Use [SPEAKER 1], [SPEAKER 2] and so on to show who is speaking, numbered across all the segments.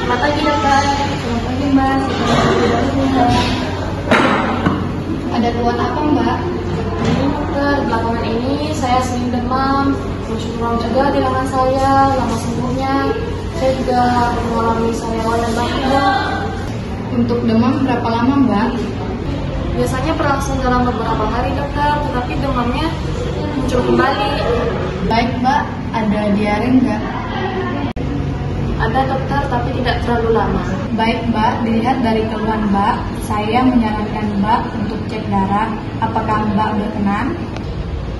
[SPEAKER 1] Selamat pagi dokter.
[SPEAKER 2] Selamat pagi Mbak. Ada keluhan apa Mbak?
[SPEAKER 1] Ini dokter, belakangan ini saya sering demam, terus kurang juga di lengan saya, lama sembuhnya. Saya juga mengalami sariawan dan batuk dok.
[SPEAKER 2] Untuk demam berapa lama Mbak?
[SPEAKER 1] Biasanya berlangsung dalam beberapa hari dokter, tetapi demamnya muncul kembali.
[SPEAKER 2] Baik Mbak, ada diare enggak?
[SPEAKER 1] Ada dokter, tapi tidak terlalu lama.
[SPEAKER 2] Baik Mbak, dilihat dari keluhan Mbak, saya menyarankan Mbak untuk cek darah. Apakah Mbak berkenan?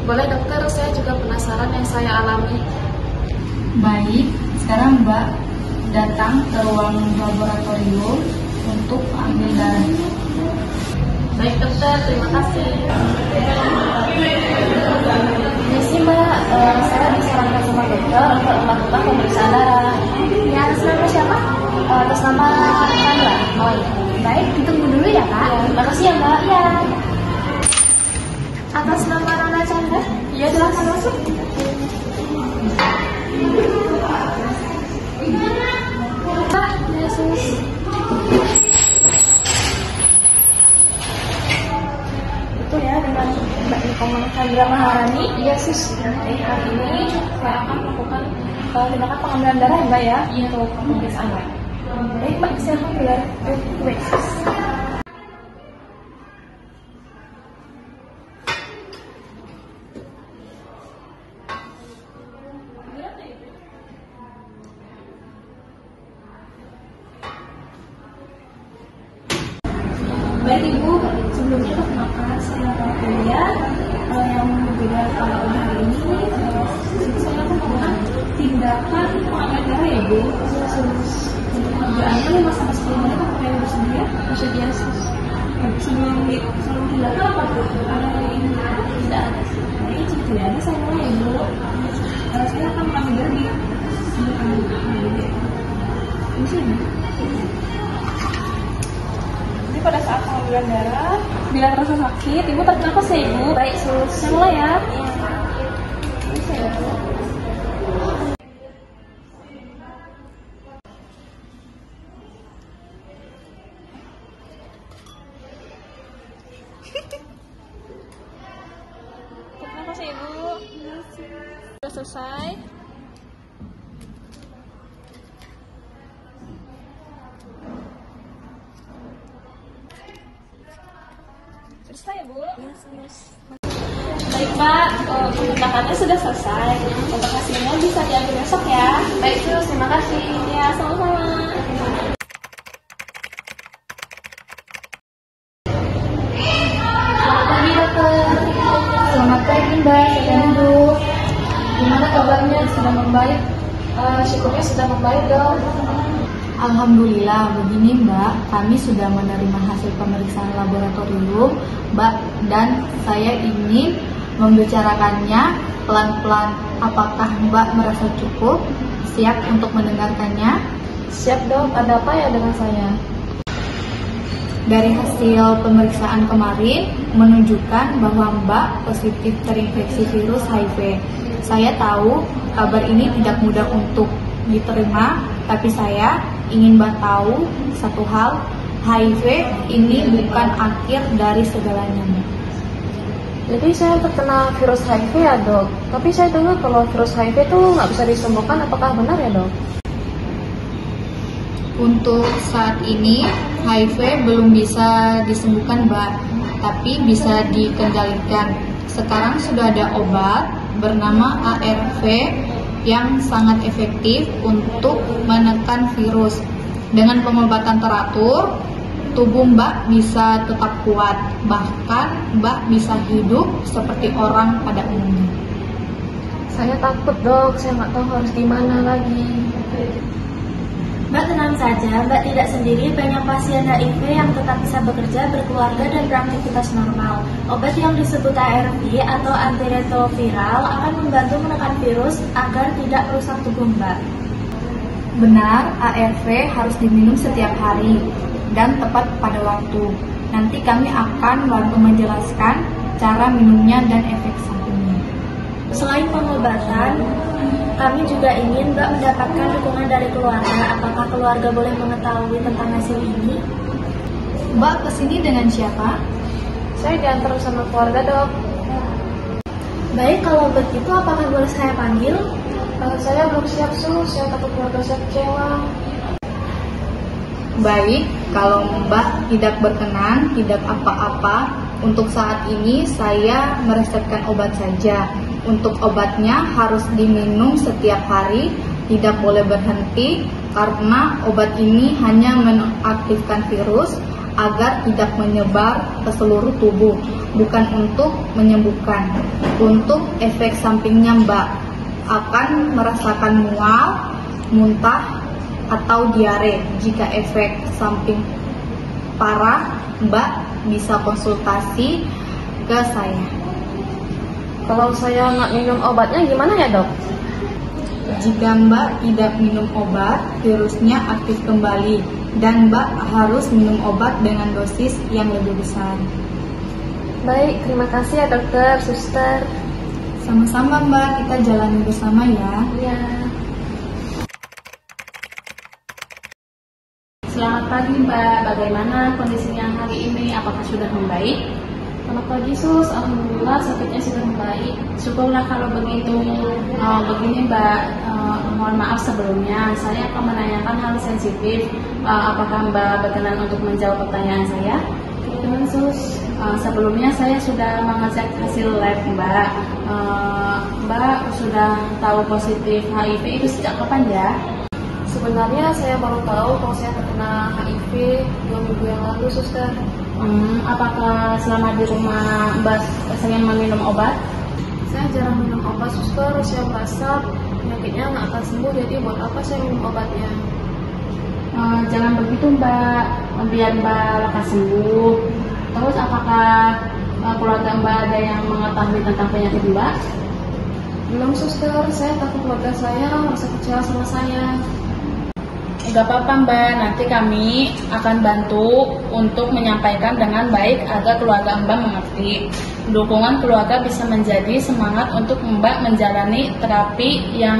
[SPEAKER 1] Boleh dokter, saya juga penasaran yang saya alami.
[SPEAKER 2] Baik, sekarang Mbak datang ke ruang laboratorium untuk ambil darah.
[SPEAKER 1] Baik dokter, terima kasih. Misi mbak, saya disarankan sama dokter untuk melakukan pemeriksaan darah.
[SPEAKER 3] Ya, atas nama siapa?
[SPEAKER 1] Atas nama Chandra. Oh iya.
[SPEAKER 3] Baik, ditunggu dulu ya, Kak.
[SPEAKER 1] Terima kasih ya mbak.
[SPEAKER 3] Ya. Atas nama Nona Chandra?
[SPEAKER 1] Iya, silahkan masuk.
[SPEAKER 3] Pak, Yesus.
[SPEAKER 1] Betul ya, dengan Mbak Nikoman Chandra Maharani. Iya sus. Jadi hari ini saya akan melakukan tindakan pengambilan darah ya mbak ya. Iya. Untuk pemeriksaan mbak. Baik mbak, silakan gelar wait sus.
[SPEAKER 3] Baik Ibu, sebelumnya perkenalkan saya Prakulia. Yang berbeda pada hari ini, saya akan melakukan tindakan pengambilan darah ya Bu. Untuk pengambilannya 5 sampai 10 menit apa kayak Bu sendiri ya? Masih biasa. Sebelum tindakan apa Bu? Ada ini tidak ada. Baik, tidak ada saya mulai ya Bu. Saya akan mengambil darah di sini.
[SPEAKER 1] Jadi pada saat pengambilan darah, bila terasa sakit, ibu tarik nafas ya ibu. Baik sus. Saya mulai ya. Bisa ya bu. Tarik nafas ya ibu. Sudah selesai. Selesai ya bu?
[SPEAKER 3] Ya, selesai.
[SPEAKER 1] Baik mbak, tindakannya sudah selesai. Untuk hasilnya bisa diambil besok ya. Baik sus, terima kasih. Ya, sama-sama. Selamat pagi dokter.
[SPEAKER 2] Selamat pagi Mbak, saya Bu.
[SPEAKER 1] Gimana kabarnya? Sudah membaik? Syukurnya sudah membaik dok.
[SPEAKER 2] Alhamdulillah, begini Mbak, kami sudah menerima hasil pemeriksaan laboratorium Mbak, dan saya ingin membicarakannya pelan-pelan. Apakah Mbak merasa cukup? Siap untuk mendengarkannya?
[SPEAKER 1] Siap dok, ada apa ya dengan saya?
[SPEAKER 2] Dari hasil pemeriksaan kemarin menunjukkan bahwa Mbak positif terinfeksi virus HIV. Saya tahu kabar ini tidak mudah untuk diterima, tapi saya ingin Mbak tahu satu hal, HIV ini bukan akhir dari segalanya Mbak.
[SPEAKER 1] Jadi saya terkena virus HIV ya dok. Tapi saya dengar kalau virus HIV itu nggak bisa disembuhkan, apakah benar ya dok?
[SPEAKER 2] Untuk saat ini HIV belum bisa disembuhkan Mbak, tapi bisa dikendalikan. Sekarang sudah ada obat bernama ARV yang sangat efektif untuk menekan virus. Dengan pengobatan teratur, tubuh Mbak bisa tetap kuat, bahkan Mbak bisa hidup seperti orang pada umumnya.
[SPEAKER 1] Saya takut dok, saya nggak tahu harus gimana lagi.
[SPEAKER 3] Mbak tenang saja, Mbak tidak sendiri, banyak pasien HIV yang tetap bisa bekerja, berkeluarga, dan beraktivitas normal. Obat yang disebut ARV atau antiretroviral akan membantu menekan virus agar tidak merusak tubuh Mbak.
[SPEAKER 2] Benar, ARV harus diminum setiap hari dan tepat pada waktu. Nanti kami akan bantu menjelaskan cara minumnya dan efek sampingnya.
[SPEAKER 3] Selain pengobatan, Kami juga ingin Mbak mendapatkan dukungan dari keluarga. Apakah keluarga boleh mengetahui tentang hasil ini?
[SPEAKER 2] Mbak kesini dengan siapa?
[SPEAKER 1] Saya diantar sama keluarga, Dok.
[SPEAKER 3] Baik, kalau begitu apakah boleh saya panggil?
[SPEAKER 1] Saya belum siap, Sus. Saya takut keluarga saya kecewa.
[SPEAKER 2] Baik, kalau Mbak tidak berkenan, tidak apa-apa. Untuk saat ini saya meresepkan obat saja. Untuk obatnya harus diminum setiap hari, tidak boleh berhenti karena obat ini hanya mengaktifkan virus agar tidak menyebar ke seluruh tubuh, bukan untuk menyembuhkan. Untuk efek sampingnya Mbak akan merasakan mual, muntah, atau diare. Jika efek samping parah, Mbak bisa konsultasi ke saya.
[SPEAKER 1] Kalau saya nggak minum obatnya gimana ya, Dok?
[SPEAKER 2] Jika Mbak tidak minum obat, virusnya aktif kembali dan Mbak harus minum obat dengan dosis yang lebih besar.
[SPEAKER 1] Baik, terima kasih ya dokter, suster.
[SPEAKER 2] Sama-sama Mbak, kita jalani bersama ya.
[SPEAKER 1] Iya.
[SPEAKER 4] Selamat pagi Mbak, bagaimana kondisinya hari ini? Apakah sudah membaik?
[SPEAKER 1] Selamat pagi Sus, alhamdulillah sakitnya sudah membaik.
[SPEAKER 4] Syukurlah kalau begitu. Begini Mbak, mohon maaf sebelumnya, saya akan menanyakan hal sensitif. Apakah Mbak berkenan untuk menjawab pertanyaan saya?
[SPEAKER 1] Kebetulan Sus.
[SPEAKER 4] Sebelumnya saya sudah mengecek hasil lab Mbak. Mbak sudah tahu positif HIV itu sejak kapan ya?
[SPEAKER 1] Sebenarnya saya baru tahu kalau saya terkena HIV 2 minggu yang lalu, suster.
[SPEAKER 4] Apakah selama di rumah Mbak sering meminum obat?
[SPEAKER 1] Saya jarang minum obat, suster. Saya merasa penyakitnya nggak akan sembuh, jadi buat apa saya minum obatnya?
[SPEAKER 4] Jangan begitu Mbak, biar Mbak lekas sembuh. Terus apakah keluarga Mbak ada yang mengetahui tentang penyakit Mbak?
[SPEAKER 1] Belum, suster. Saya takut keluarga saya merasa kecewa sama saya.
[SPEAKER 4] Gak apa-apa Mbak, nanti kami akan bantu untuk menyampaikan dengan baik agar keluarga Mbak mengerti. Dukungan keluarga bisa menjadi semangat untuk Mbak menjalani terapi yang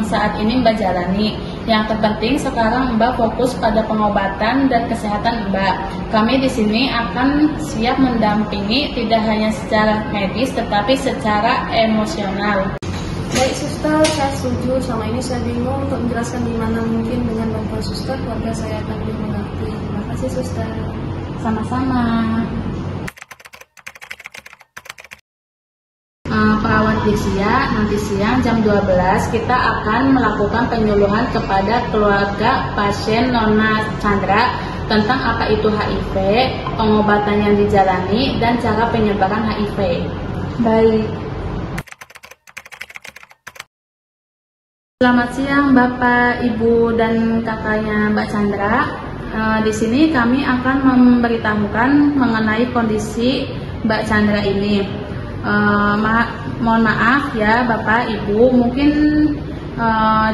[SPEAKER 4] saat ini Mbak jalani. Yang terpenting sekarang Mbak fokus pada pengobatan dan kesehatan Mbak. Kami di sini akan siap mendampingi tidak hanya secara medis tetapi secara emosional.
[SPEAKER 1] Baik, suster. Saya setuju. Selama ini saya bingung untuk menjelaskan di mana mungkin dengan bantuan suster keluarga saya akan lebih mengerti. Terima kasih, suster.
[SPEAKER 4] Sama-sama. Perawat Desia, nanti siang jam 12 kita akan melakukan penyuluhan kepada keluarga pasien Nona Chandra tentang apa itu HIV, pengobatan yang dijalani, dan cara penyebaran HIV.
[SPEAKER 1] Baik.
[SPEAKER 4] Selamat siang Bapak, Ibu, dan kakaknya Mbak Chandra. Di sini kami akan memberitahukan mengenai kondisi Mbak Chandra ini. Mohon maaf ya Bapak, Ibu, mungkin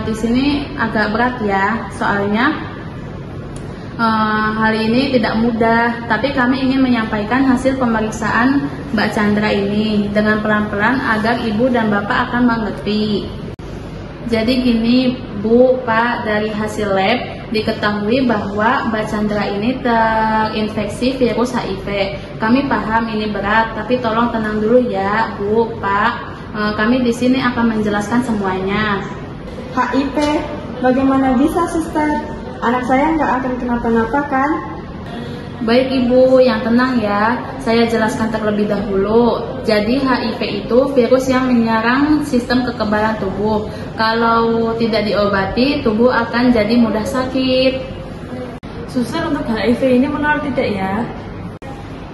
[SPEAKER 4] di sini agak berat ya, soalnya hal ini tidak mudah. Tapi kami ingin menyampaikan hasil pemeriksaan Mbak Chandra ini dengan pelan-pelan agar Ibu dan Bapak akan mengerti. Jadi gini Bu, Pak, dari hasil lab diketahui bahwa Mbak Chandra ini terinfeksi virus HIV. Kami paham ini berat, tapi tolong tenang dulu ya Bu, Pak. Kami di sini akan menjelaskan semuanya.
[SPEAKER 5] HIV, bagaimana bisa suster? Anak saya nggak akan kenapa-napa kan?
[SPEAKER 4] Baik Ibu, yang tenang ya. Saya jelaskan terlebih dahulu. Jadi HIV itu virus yang menyerang sistem kekebalan tubuh. Kalau tidak diobati, tubuh akan jadi mudah sakit.
[SPEAKER 5] Suster, untuk HIV ini menular tidak ya?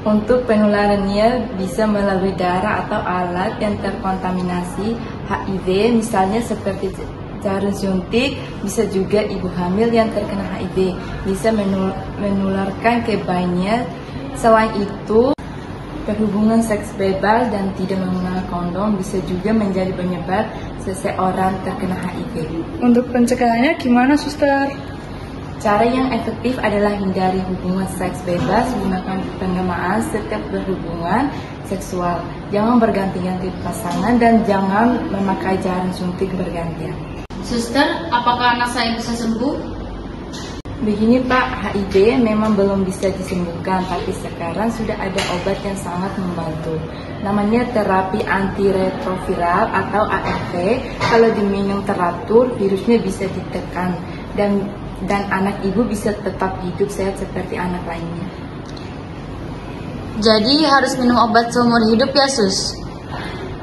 [SPEAKER 6] Untuk penularannya bisa melalui darah atau alat yang terkontaminasi HIV, misalnya seperti jarum suntik, bisa juga ibu hamil yang terkena HIV, bisa menularkan ke bayinya. Selain itu, berhubungan seks bebas dan tidak menggunakan kondom bisa juga menjadi penyebab seseorang terkena HIV.
[SPEAKER 5] Untuk pencegahannya gimana suster?
[SPEAKER 6] Cara yang efektif adalah hindari hubungan seks bebas, gunakan pengaman setiap berhubungan seksual. Jangan berganti-ganti pasangan dan jangan memakai jarum suntik bergantian.
[SPEAKER 2] Suster, apakah anak saya bisa sembuh?
[SPEAKER 6] Begini Pak, HIV memang belum bisa disembuhkan, tapi sekarang sudah ada obat yang sangat membantu. Namanya terapi antiretroviral atau ARV. Kalau diminum teratur, virusnya bisa ditekan dan anak ibu bisa tetap hidup sehat seperti anak lainnya.
[SPEAKER 2] Jadi harus minum obat seumur hidup ya Sus?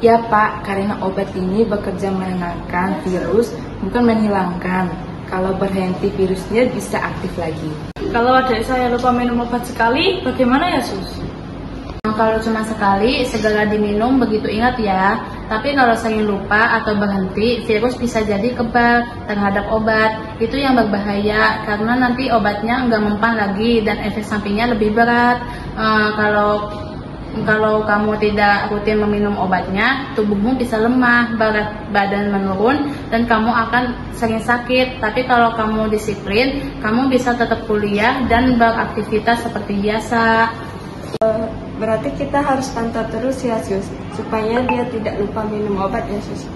[SPEAKER 6] Ya Pak, karena obat ini bekerja menenangkan virus, bukan menghilangkan. Kalau berhenti virusnya bisa aktif lagi.
[SPEAKER 4] Kalau adik saya lupa minum obat sekali, bagaimana ya Sus? Kalau cuma sekali, segera diminum begitu ingat ya. Tapi kalau sering lupa atau berhenti, virus bisa jadi kebal terhadap obat. Itu yang berbahaya, karena nanti obatnya nggak mempan lagi dan efek sampingnya lebih berat. Kalau kamu tidak rutin meminum obatnya, tubuhmu bisa lemah, berat badan menurun, dan kamu akan sering sakit. Tapi kalau kamu disiplin, kamu bisa tetap kuliah dan beraktivitas seperti biasa.
[SPEAKER 5] Berarti kita harus pantau terus ya Sus, supaya dia tidak lupa minum obat ya Sus.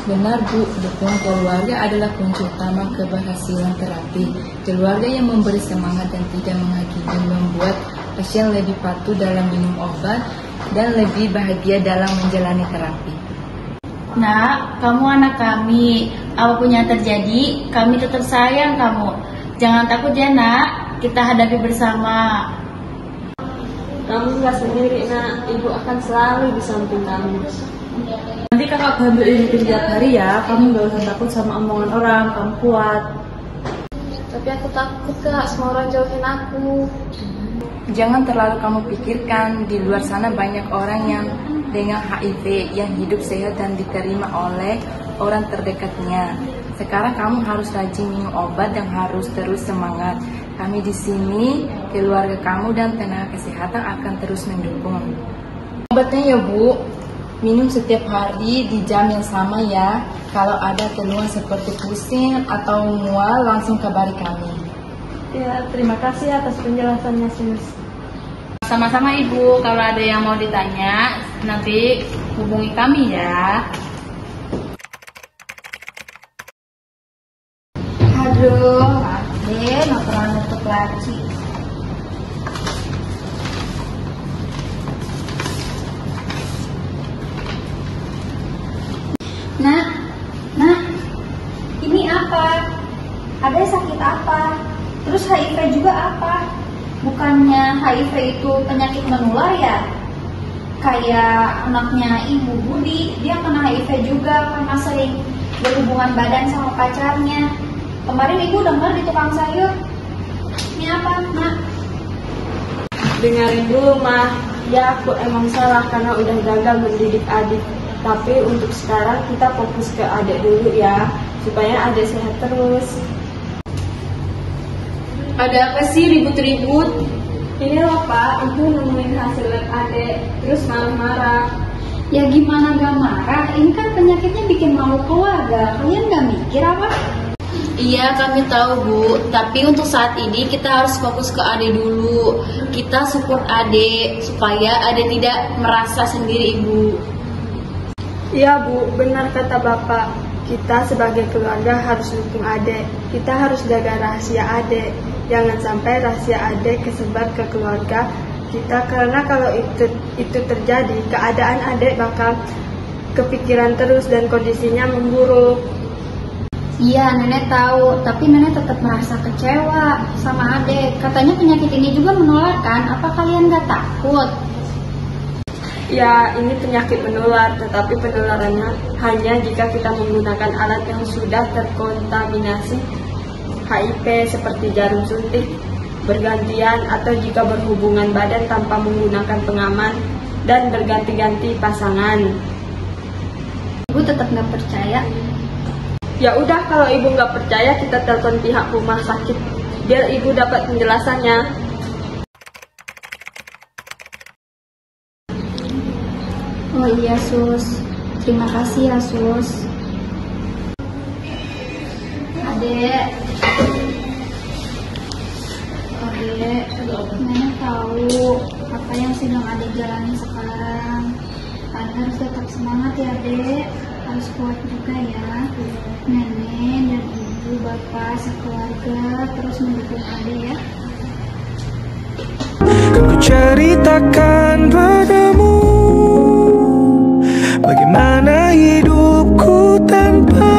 [SPEAKER 6] Benar Bu, dukungan keluarga adalah kunci utama keberhasilan terapi. Keluarga yang memberi semangat dan tidak menghakimi membuat pasien lebih patuh dalam minum obat dan lebih bahagia dalam menjalani terapi.
[SPEAKER 2] Nak, kamu anak kami. Apapun yang terjadi, kami tetap sayang kamu. Jangan takut ya Nak, kita hadapi bersama.
[SPEAKER 5] Kamu nggak sendiri Nak, ibu akan selalu di samping kamu.
[SPEAKER 4] Nanti kakak bantu ibu tiap hari ya, kamu gak usah takut sama omongan orang, kamu kuat.
[SPEAKER 1] Tapi aku takut Kak, semua orang jauhin aku.
[SPEAKER 6] Jangan terlalu kamu pikirkan, di luar sana banyak orang yang dengan HIV yang hidup sehat dan diterima oleh orang terdekatnya. Sekarang kamu harus rajin minum obat dan harus terus semangat. Kami di sini, keluarga kamu dan tenaga kesehatan akan terus mendukung. Obatnya ya Bu, minum setiap hari di jam yang sama ya. Kalau ada keluhan seperti pusing atau mual, langsung kabari kami.
[SPEAKER 5] Ya, terima kasih atas penjelasannya Sus.
[SPEAKER 4] Sama-sama Ibu, kalau ada yang mau ditanya, nanti hubungi kami ya.
[SPEAKER 2] Aduh, Ade, gak pernah nutup lagi. Nak, ini apa? Ade sakit apa? Terus HIV juga apa? Bukannya HIV itu penyakit menular ya? Kayak anaknya Ibu Budi, dia kena HIV juga karena sering berhubungan badan sama pacarnya. Kemarin Ibu dengar di tukang sayur. Ini apa, Nak?
[SPEAKER 5] Dengarin dulu Mah, ya aku emang salah karena udah gagal mendidik adik. Tapi untuk sekarang kita fokus ke adik dulu ya, supaya adik sehat terus.
[SPEAKER 2] Ada apa sih ribut-ribut?
[SPEAKER 5] Ini loh Pak, Ibu nemuin hasil lab adik, terus marah-marah.
[SPEAKER 2] Ya gimana gak marah? Ini kan penyakitnya bikin malu keluarga. Kalian gak mikir apa? Iya kami tahu Bu, tapi untuk saat ini kita harus fokus ke Ade dulu. Kita support Ade supaya Ade tidak merasa sendiri Ibu.
[SPEAKER 5] Iya Bu, benar kata Bapak. Kita sebagai keluarga harus dukung adik. Kita harus jaga rahasia adik. Jangan sampai rahasia adik kesebar ke keluarga kita, karena kalau itu terjadi, keadaan adik bakal kepikiran terus dan kondisinya memburuk.
[SPEAKER 2] Iya, Nenek tahu, tapi Nenek tetap merasa kecewa sama Ade. Katanya penyakit ini juga menular kan? Apa kalian gak takut?
[SPEAKER 5] Ya, ini penyakit menular, tetapi penularannya hanya jika kita menggunakan alat yang sudah terkontaminasi HIV seperti jarum suntik bergantian atau jika berhubungan badan tanpa menggunakan pengaman dan berganti-ganti pasangan.
[SPEAKER 2] Ibu tetap gak percaya?
[SPEAKER 5] Ya udah, kalau Ibu nggak percaya kita telepon pihak rumah sakit biar Ibu dapat penjelasannya.
[SPEAKER 2] Oh iya Sus, terima kasih ya Sus. Adek,
[SPEAKER 3] Dek. Nenek tahu apa yang sedang Adek jalani sekarang. Adek harus tetap semangat ya, Dek. Harus kuat juga ya. Nenek dan ibu, bapak, sekeluarga terus mendukung Adek ya.
[SPEAKER 7] Kan ku ceritakan padamu bagaimana hidupku tanpa